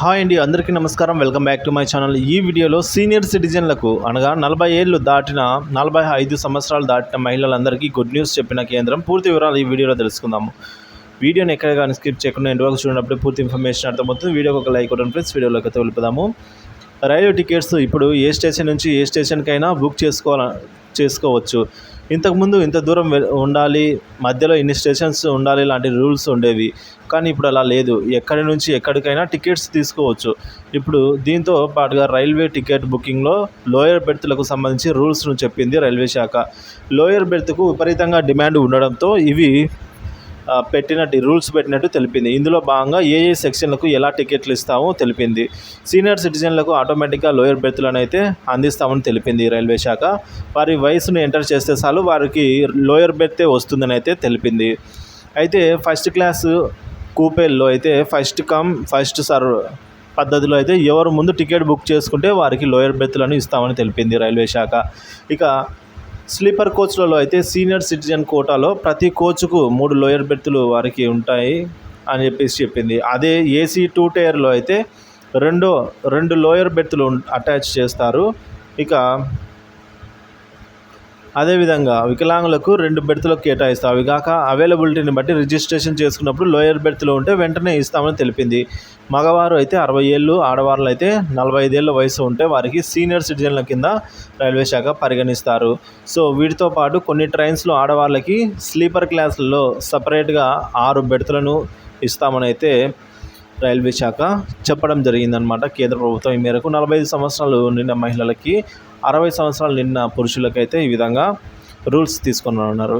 Hi అండి, అందరికీ నమస్కారం. Welcome back to my channel. ఈ వీడియోలో సీనియర్ సిటిజన్లకు అనగా 40 ఏళ్ళు దాటిన 45 సంవత్సరాలు దాటిన మహిళలందరికీ గుడ్ న్యూస్ చెప్పిన కేంద్రం. పూర్తి వివరాలు ఈ వీడియోలో తెలుసుకుందాము. వీడియోని ఎక్కడ కానీ స్కిప్ చేయకుండా ఎండ్ వరకు చూడనప్పుడు పూర్తి ఇన్ఫర్మేషన్ అర్థమవుతుంది. వీడియోకి ఒక లైక్ కొట్టండి ఫ్రెండ్స్. వీడియోలోకి అయితే వెళ్ళిపోదాము. రైలు టికెట్స్ ఇప్పుడు ఏ స్టేషన్ నుంచి ఏ స్టేషన్కైనా బుక్ చేసుకోవచ్చు. ఇంతకుముందు ఇంత దూరం ఉండాలి, మధ్యలో ఇన్ని స్టేషన్స్ ఉండాలి లాంటి రూల్స్ ఉండేవి. కానీ ఇప్పుడు అలా లేదు. ఎక్కడి నుంచి ఎక్కడికైనా టికెట్స్ తీసుకోవచ్చు. ఇప్పుడు దీంతో పాటుగా రైల్వే టికెట్ బుకింగ్లో లోయర్ బెర్త్లకు సంబంధించి రూల్స్ను చెప్పింది రైల్వే శాఖ. లోయర్ బెర్త్కు విపరీతంగా డిమాండ్ ఉండడంతో ఇవి రూల్స్ పెట్టినట్టు తెలిపింది. ఇందులో భాగంగా ఏ సెక్షన్లకు ఎలా టికెట్లు ఇస్తామో తెలిపింది. సీనియర్ సిటిజన్లకు ఆటోమేటిక్గా లోయర్ బెర్త్లను అయితే అందిస్తామని తెలిపింది రైల్వే శాఖ. వారి వయసును ఎంటర్ చేస్తే చాలు వారికి లోయర్ బెర్తే వస్తుందని అయితే తెలిపింది. అయితే ఫస్ట్ క్లాస్ కూపేల్లో అయితే ఫస్ట్ కమ్ ఫస్ట్ సర్వ్ పద్ధతిలో అయితే ఎవరు ముందు టికెట్ బుక్ చేసుకుంటే వారికి లోయర్ బెర్త్లను ఇస్తామని తెలిపింది రైల్వే శాఖ. ఇక స్లీపర్ కోచ్లలో అయితే సీనియర్ సిటిజన్ కోటాలో ప్రతి కోచ్కు 3 లోయర్ బెర్తులు వారికి ఉంటాయి అని చెప్పింది. అదే ఏసీ 2 టైర్లో అయితే రెండు లోయర్ బెర్తులు అటాచ్ చేస్తారు. ఇక అదేవిధంగా వికలాంగులకు 2 బెర్తులకు కేటాయిస్తారు. అవి కాక అవైలబిలిటీని బట్టి రిజిస్ట్రేషన్ చేసుకున్నప్పుడు లోయర్ బెర్త్లో ఉంటే వెంటనే ఇస్తామని తెలిపింది. మగవారు అయితే 60 ఏళ్ళు, ఆడవాళ్ళు అయితే 45 ఏళ్ళ వయసు ఉంటే వారికి సీనియర్ సిటిజన్ల కింద రైల్వే శాఖ పరిగణిస్తారు. సో వీటితో పాటు కొన్ని ట్రైన్స్లో ఆడవాళ్ళకి స్లీపర్ క్లాసుల్లో సపరేట్గా 6 బెర్తులను ఇస్తామని అయితే రైల్వే శాఖ చెప్పడం జరిగిందనమాట. కేంద్ర ప్రభుత్వం ఈ మేరకు 45 సంవత్సరాలు నిండిన మహిళలకి, 60 సంవత్సరాలు నిండిన పురుషులకైతే ఈ విధంగా రూల్స్ తీసుకొని ఉన్నారు.